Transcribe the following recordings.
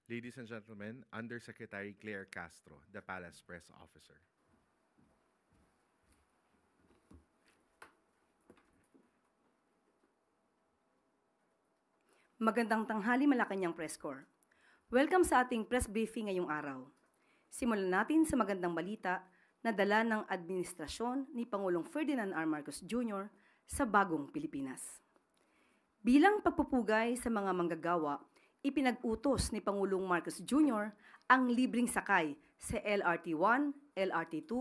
Ladies and gentlemen, Undersecretary Claire Castro, the Palace Press Officer. Magandang tanghali Malacanang Press Corps. Welcome sa ating press briefing ngayong araw. Simulan natin sa magandang balita na dala ng administrasyon ni Pangulong Ferdinand R. Marcos Jr. sa bagong Pilipinas. Bilang pagpupugay sa mga manggagawa, ipinag-utos ni Pangulong Marcos Jr. ang libreng sakay sa LRT-1, LRT-2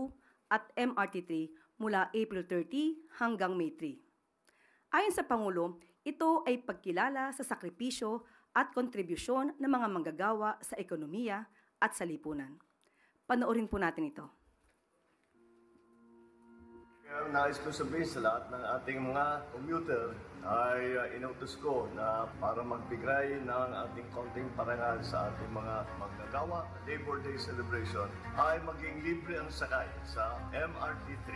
at MRT-3 mula April 30 hanggang May 3. Ayon sa Pangulo, ito ay pagkilala sa sakripisyo at kontribusyon ng mga manggagawa sa ekonomiya at sa lipunan. Panoorin po natin ito. Kaya nais ko sabihin sa lahat ng ating mga commuter ay inutos ko na para magbigay ng ating konting parangal sa ating mga manggagawa, Labor Day celebration, ay maging libre ang sakay sa MRT3,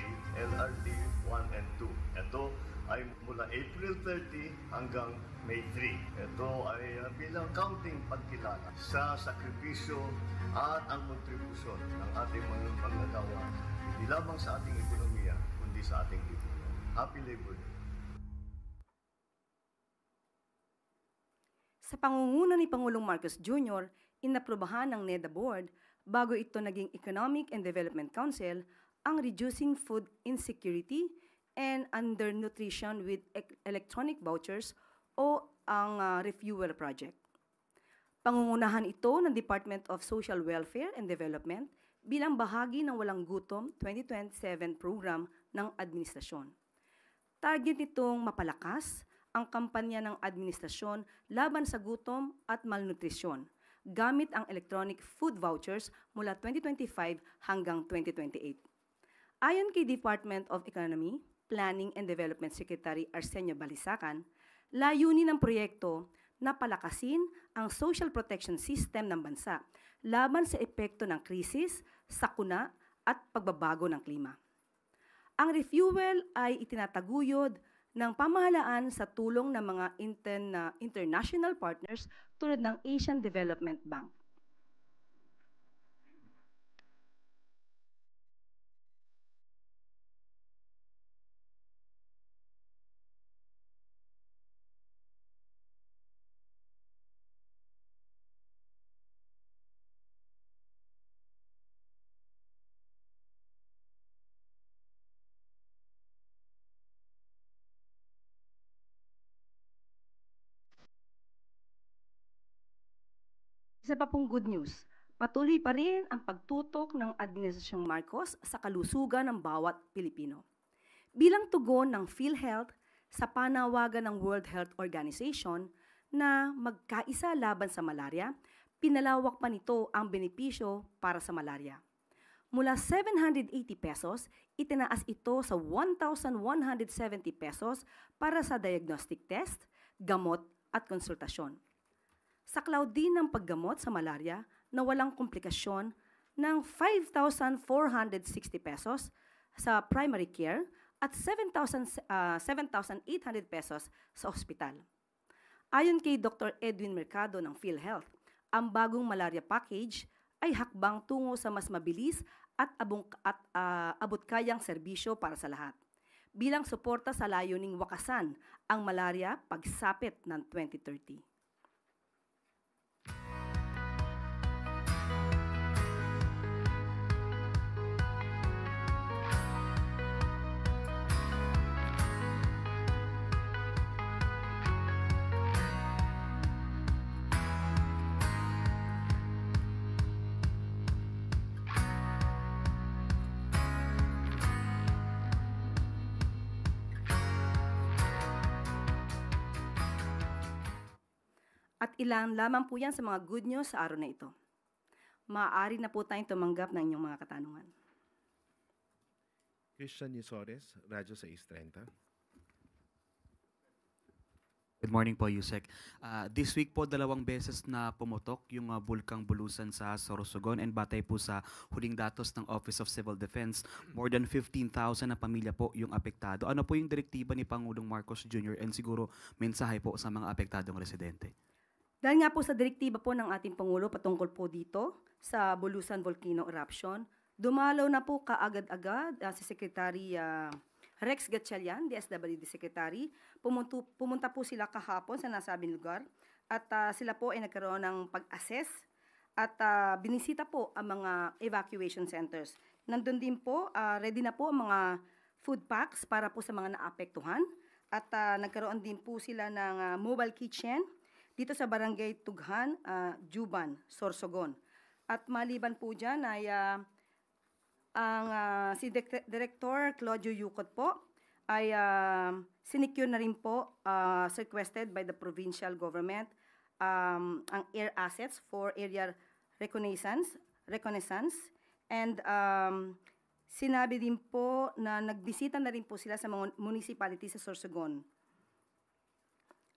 LRT1 and 2. Ito ay mula April 30 hanggang May 3. Ito ay bilang counting pagkilala sa sakripisyo at ang kontribusyon ng ating mga manggagawa, hindi lamang sa ating ekonomiya, kundi sa ating lipunan. Happy Labor Day! Sa pangunguna ni Pangulong Marcos Jr., inaprubahan ng NEDA Board bago ito naging Economic and Development Council ang Reducing Food Insecurity and Undernutrition with Electronic Vouchers o ang Refuel Project. Pangungunahan ito ng Department of Social Welfare and Development bilang bahagi ng Walang Gutom 2027 program ng administrasyon. Target nitong mapalakas ang kampanya ng administrasyon laban sa gutom at malnutrisyon gamit ang electronic food vouchers mula 2025 hanggang 2028. Ayon kay Department of Economy, Planning and Development Secretary Arsenio Balisacan, layunin ng proyekto na palakasin ang social protection system ng bansa laban sa epekto ng krisis, sakuna at pagbabago ng klima. Ang refuel ay itinataguyod ng pamahalaan sa tulong ng mga international partners tulad ng Asian Development Bank. Isa pa pong good news, patuloy pa rin ang pagtutok ng Administrasyong Marcos sa kalusugan ng bawat Pilipino. Bilang tugon ng PhilHealth sa panawagan ng World Health Organization na magkaisa laban sa malaria, pinalawak pa nito ang benepisyo para sa malaria. Mula 780 pesos, itinaas ito sa 1,170 pesos para sa diagnostic test, gamot at konsultasyon. Saklaw din ng paggamot sa malaria na walang komplikasyon ng 5,460 pesos sa primary care at 7,800 pesos sa ospital. Ayon kay Dr. Edwin Mercado ng PhilHealth, ang bagong malaria package ay hakbang tungo sa mas mabilis at abot-kayang serbisyo para sa lahat, bilang suporta sa layuning wakasan ang malaria pagsapit ng 2030. At ilan lamang po yan sa mga good news sa araw na ito. Maaari na po tayong tumanggap ng inyong mga katanungan. Christian Yusores, Radyo 630. Good morning po, Yusek. This week po, 2 beses na pumutok yung bulkang Bulusan sa Sorsogon, and batay po sa huling datos ng Office of Civil Defense, more than 15,000 na pamilya po yung apektado. Ano po yung direktiba ni Pangulong Marcos Jr. and siguro mensahe po sa mga apektadong residente? Dahil nga po sa direktiba po ng ating Pangulo patungkol po dito sa Bulusan Volcano Eruption, dumalaw na po kaagad-agad si Secretary Rex Gatchalian, DSWD Secretary. Pumunta po sila kahapon sa nasabing lugar at sila po ay nagkaroon ng pag-assess at binisita po ang mga evacuation centers. Nandun din po, ready na po ang mga food packs para po sa mga naapektuhan at nagkaroon din po sila ng mobile kitchen dito sa Barangay Tughan, Juban, Sorsogon. At maliban po dyan ay si Director Claudio Yucot po ay sinecure na rin po requested by the provincial government ang air assets for area reconnaissance and sinabi din po na nagbisita na rin po sila sa mga municipality sa Sorsogon.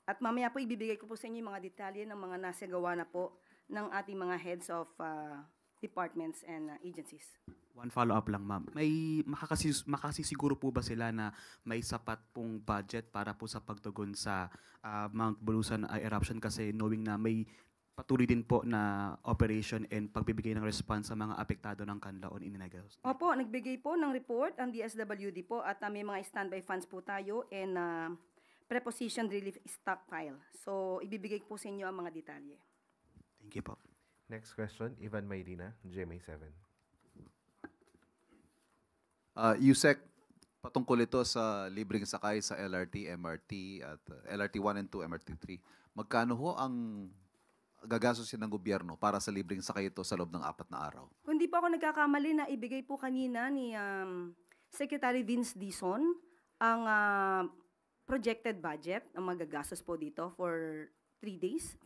At mamaya po ibibigay ko po sa inyo yung mga detalye ng mga nasagawa na po ng ating mga heads of departments and agencies. One follow-up lang, ma'am. May makasisiguro po ba sila na may sapat pong budget para po sa pagtugon sa Mount Bulusan eruption kasi knowing na may patuloy din po na operation and pagbibigay ng response sa mga apektado ng Canlaon in Negros? Opo, nagbigay po ng report ang DSWD po at may mga standby funds po tayo and preposition relief stockpile. So, ibibigay po sa inyo ang mga detalye. Thank you po. Next question, Ivan Mayrina, GMA7. Yusek, patungkol ito sa libreng sakay sa LRT, MRT at LRT 1 and 2, MRT 3. Magkano ho ang gagastusin ng gobyerno para sa libreng sakay ito sa loob ng 4 na araw? Kung di po ako nagkakamali na ibigay po kanina ni Secretary Vince Dizon ang projected budget ang magagastos po dito for 4 days.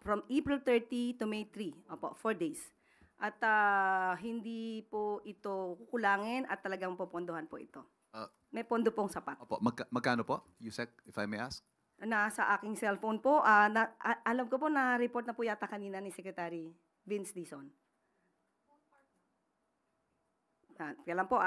From April 30 to May 3, opo, 4 days. At hindi po ito kukulangin at talagang popondohan po ito. May pondo pong sapat. Opo, magkano po, Yusek, if I may ask? Nasa aking cellphone po, alam ko po na report na po yata kanina ni Secretary Vince Dizon. Kailan po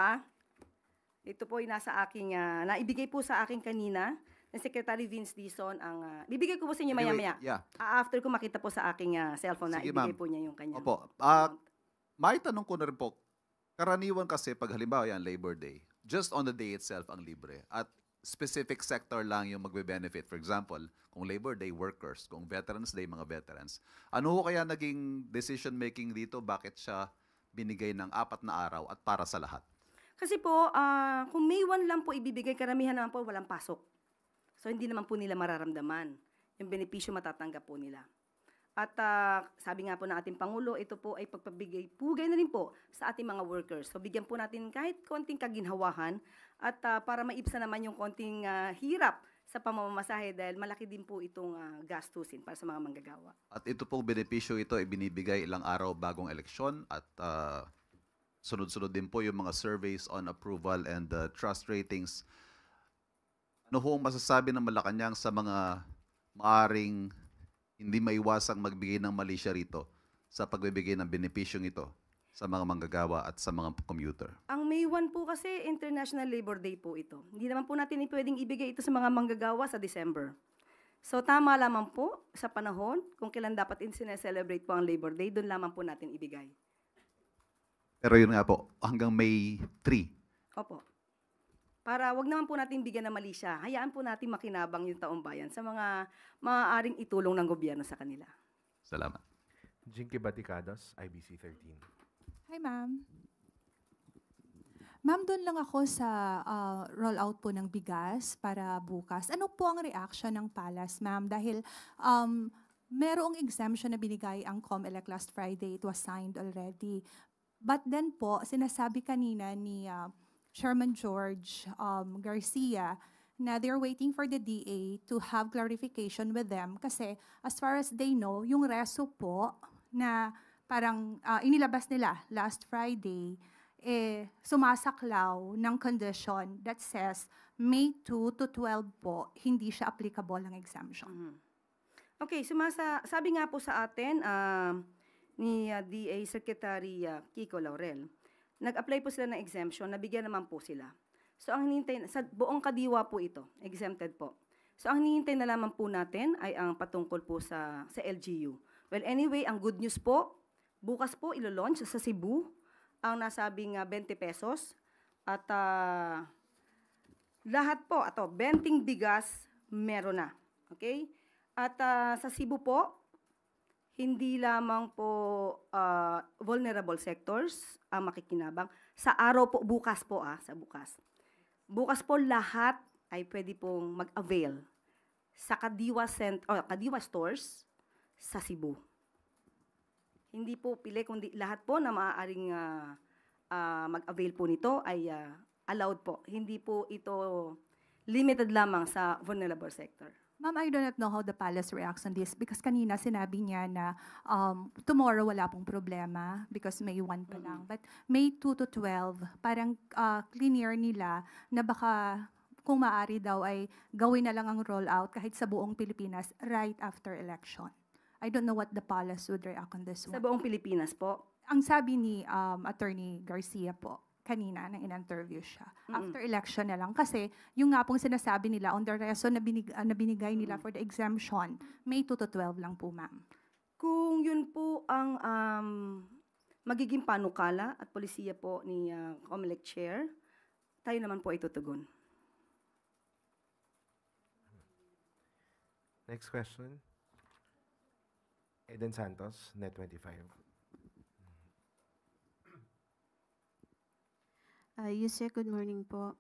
ito po ay nasa aking, naibigay po sa akin kanina ni Secretary Vince Dizon ang, bibigay ko po sa inyo maya-maya. Yeah. After ko makita po sa aking cellphone na Sige, ibigay ma'am. po niya yung kanyang. Opo. May tanong ko na rin po, karaniwan kasi pag halimbawa yan, Labor Day, just on the day itself ang libre at specific sector lang yung magbe-benefit. For example, kung Labor Day, workers. Kung Veterans Day, mga veterans. Ano ho kaya naging decision making dito? Bakit siya binigay ng 4 na araw at para sa lahat? Kasi po, kung May 1 lang po ibibigay, karamihan naman po walang pasok. So, hindi naman po nila mararamdaman. Yung benepisyo matatanggap po nila. At sabi nga po ng ating Pangulo, ito po ay pagpabigay pugay na rin po sa ating mga workers. So, bigyan po natin kahit konting kaginhawahan at para maibsan naman yung konting hirap sa pamamasahe dahil malaki din po itong gastusin para sa mga manggagawa. At ito pong benepisyo ito ay binibigay ilang araw bagong eleksyon at sunod-sunod din po yung mga surveys on approval and trust ratings. Ano ho ang masasabi ng Malacanang sa mga maaring hindi maiwasang magbigay ng mali siya rito sa pagbibigay ng benepisyong ito sa mga manggagawa at sa mga commuter? Ang May 1 po kasi International Labor Day po ito. Hindi naman po natin pwedeng ibigay ito sa mga manggagawa sa December. So tama lamang po sa panahon kung kailan dapat sineselebrate po ang Labor Day, doon lamang po natin ibigay. Pero yun nga po, hanggang May 3. Opo. Para wag naman po natin bigyan ng mali siya. Hayaan po natin makinabang yung taong bayan sa mga maaaring itulong ng gobyerno sa kanila. Salamat. Jinky Baticados, IBC 13. Hi, ma'am. Ma'am, doon lang ako sa rollout po ng bigas para bukas. Ano po ang reaction ng Palace, ma'am? Dahil merong exemption na binigay ang COMELEC last Friday. It was signed already. But then po, sinasabi kanina ni Chairman George Garcia na they're waiting for the DA to have clarification with them kasi as far as they know, yung reso po na parang inilabas nila last Friday, sumasaklaw ng condition that says May 2 to 12 po, hindi siya applicable ang exemption. Okay, sabi nga po sa atin ni DA Secretary Kiko Laurel, nag-apply po sila ng exemption, nabigyan naman po sila. So ang hinintay, sa buong kadiwa po ito, exempted po. So ang hinihintay na lamang po natin ay ang patungkol po sa LGU. Well, anyway, ang good news po, bukas po ilo-launch sa Cebu ang nasabing 20 pesos at lahat po, 20 bigas meron na. Okay? At sa Cebu po, hindi lamang po vulnerable sectors ang makikinabang. Sa araw po, bukas po sa bukas. Bukas po lahat ay pwede pong mag-avail sa Kadiwa stores sa Cebu. Hindi po pili, kundi lahat po na maaaring mag-avail po nito ay allowed po. Hindi po ito limited lamang sa vulnerable sector. Ma'am, I do not know how the palace reacts on this because kanina sinabi niya na tomorrow wala pong problema because May 1 pa lang. But May 2 to 12, parang clear nila na baka kung maaari daw ay gawin na lang ang rollout kahit sa buong Pilipinas right after election. I don't know what the palace would react on this Sa one. buong Pilipinas po. Ang sabi ni Attorney Garcia po, kanina nang in-interview siya. After election na lang. Kasi yung nga pong sinasabi nila on the reason na binigay nila for the exemption, May 2 to 12 lang po, ma'am. Kung yun po ang magiging panukala at polisiya po ni COMELEC Chair, tayo naman po ay tutugon. Next question. Eden Santos, Net25. Yusek, good morning po.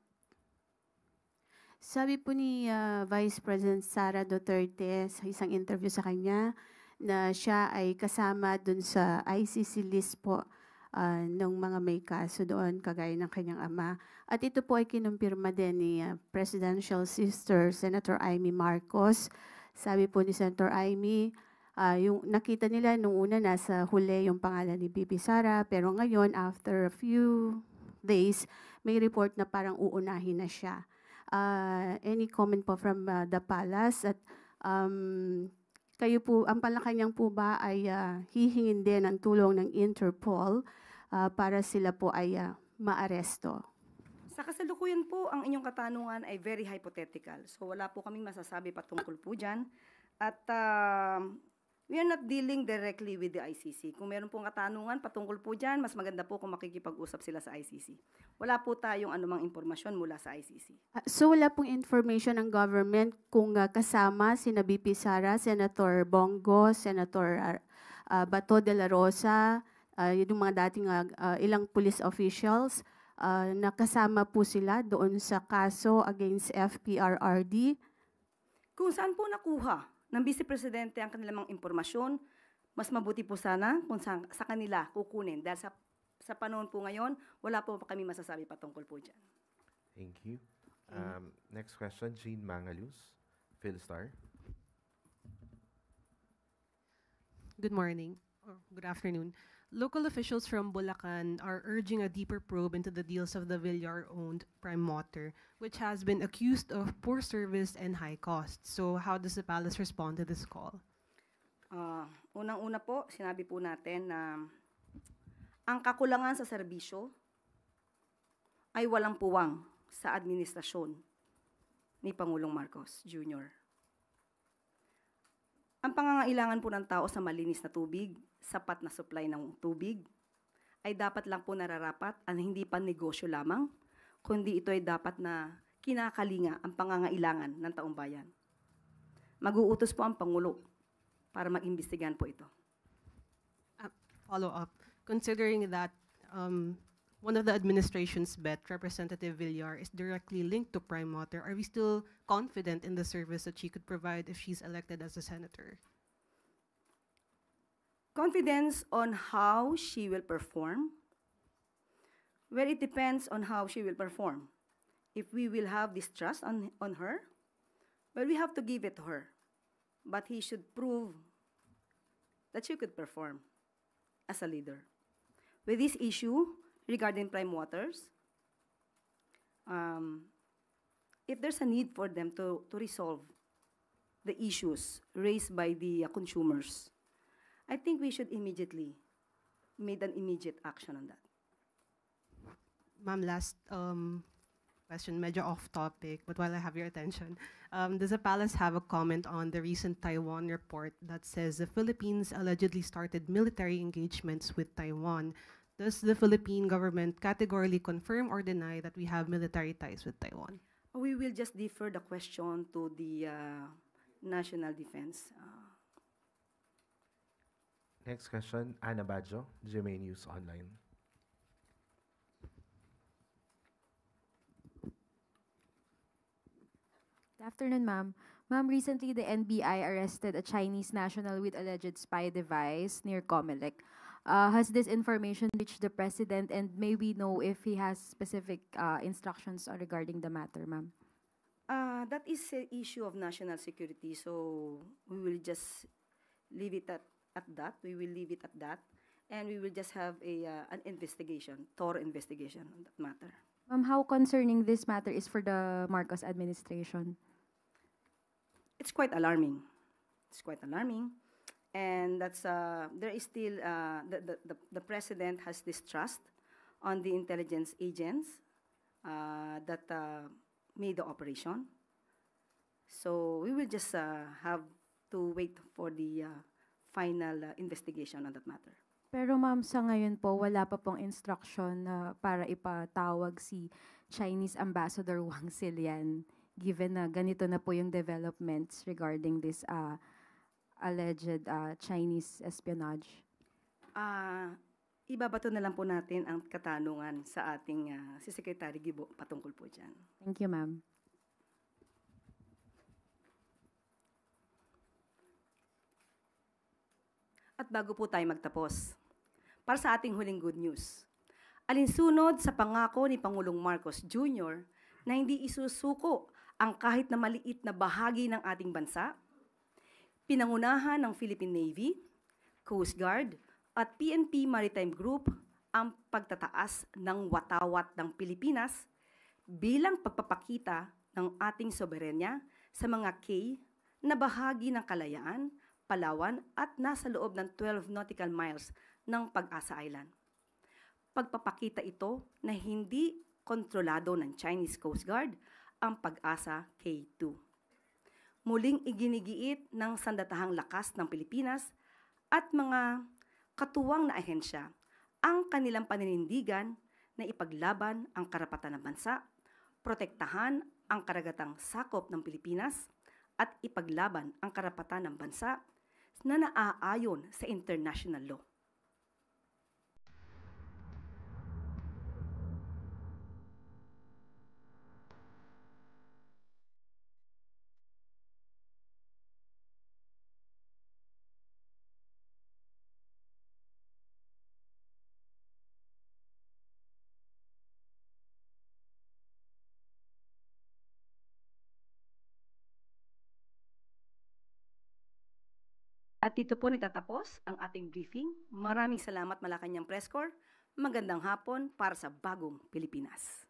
Sabi po ni Vice President Sara Duterte sa isang interview sa kanya na siya ay kasama dun sa ICC list po ng mga may kaso doon, kagaya ng kanyang ama. At ito po ay kinumpirma din ni Presidential Sister Senator Amy Marcos. Sabi po ni Senator Amy, yung nakita nila nung una nasa huli yung pangalan ni Bibi Sara, pero ngayon after a few days, may report na parang uunahin na siya. Any comment po from the palace? At kayo po, ang Malacanang po ba ay hihingin din ng tulong ng Interpol para sila po ay maaresto? Sa kasalukuyan po, ang inyong katanungan ay very hypothetical. So wala po kaming masasabi patungkol po dyan. At we are not dealing directly with the ICC. Kung meron pong katanungan patungkol po dyan, mas maganda po kung makikipag-usap sila sa ICC. Wala po tayong anumang impormasyon mula sa ICC. So wala pong information ng government kung kasama sina BP Sara, Senator Bongo, Senator Bato de la Rosa, yung mga dating ilang police officials, nakasama po sila doon sa kaso against FPRRD. Kung saan po nakuha ng Vice Presidente ang kanilang impormasyon, mas mabuti po sana kung sa kanila kukunin. Dahil sa panahon po ngayon, wala po kami masasabi patungkol po dyan. Thank you. Next question, Jean Mangalus, Philstar. Good morning, or good afternoon. Local officials from Bulacan are urging a deeper probe into the deals of the Villar-owned Prime Water, which has been accused of poor service and high costs. So how does the palace respond to this call? Unang-una po, sinabi po natin na ang kakulangan sa serbisyo ay walang puwang sa administrasyon ni Pangulong Marcos Jr. Ang pangangailangan po ng tao sa malinis na tubig, sapat na supply ng tubig, ay dapat lang po nararapat at hindi pa negosyo lamang, kundi ito ay dapat na kinakalinga ang pangangailangan ng taong bayan. Mag-uutos po ang Pangulo para mag-imbestigahan po ito. Follow up. Considering that one of the administration's bet, Representative Villar, is directly linked to Prime Water, are we still confident in the service that she could provide if she's elected as a senator? Confidence on how she will perform? Well, it depends on how she will perform. If we will have this trust on her, well, we have to give it to her. But he should prove that she could perform as a leader. With this issue regarding Prime Waters, if there's a need for them to resolve the issues raised by the consumers, I think we should immediately make an immediate action on that. Ma'am, last question, medyo off topic, but while I have your attention, does the palace have a comment on the recent Taiwan report that says the Philippines allegedly started military engagements with Taiwan? Does the Philippine government categorically confirm or deny that we have military ties with Taiwan? We will just defer the question to the National Defense. Next question, Ana Badjo, GMA News Online. Good afternoon, ma'am. Ma'am, recently the NBI arrested a Chinese national with alleged spy device near Comelec. Has this information reached the president, and may we know if he has specific instructions regarding the matter, ma'am? That is an issue of national security, so we will just leave it at that. We will leave it at that, and we will just have an investigation, thorough investigation on that matter. Ma'am, how concerning this matter is for the Marcos administration? It's quite alarming. It's quite alarming, and that's there is still the president has distrust on the intelligence agents that made the operation. So we will just have to wait for the final investigation on that matter. Pero ma'am, sa ngayon po, wala pa pong instruction para ipatawag si Chinese Ambassador Wang Xilian, given na ganito na po yung developments regarding this alleged Chinese espionage. Ibabato na lang po natin ang katanungan sa ating si Secretary Gibo patungkol po dyan. Thank you, ma'am. At bago po tayo magtapos, para sa ating huling good news, alinsunod sa pangako ni Pangulong Marcos Jr. na hindi isusuko ang kahit na maliit na bahagi ng ating bansa, pinangunahan ng Philippine Navy, Coast Guard, at PNP Maritime Group ang pagtataas ng watawat ng Pilipinas bilang pagpapakita ng ating soberenya sa mga key na bahagi ng kalayaan, Palawan at nasa loob ng 12 nautical miles ng Pag-asa Island. Pagpapakita ito na hindi kontrolado ng Chinese Coast Guard ang Pag-asa K2. Muling iginigiit ng sandatahang lakas ng Pilipinas at mga katuwang na ahensya ang kanilang paninindigan na ipaglaban ang karapatan ng bansa, protektahan ang karagatang sakop ng Pilipinas, at ipaglaban ang karapatan ng bansa na naaayon sa international law. At dito po nagtatapos ang ating briefing. Maraming salamat Malacanang Press Corps. Magandang hapon para sa bagong Pilipinas.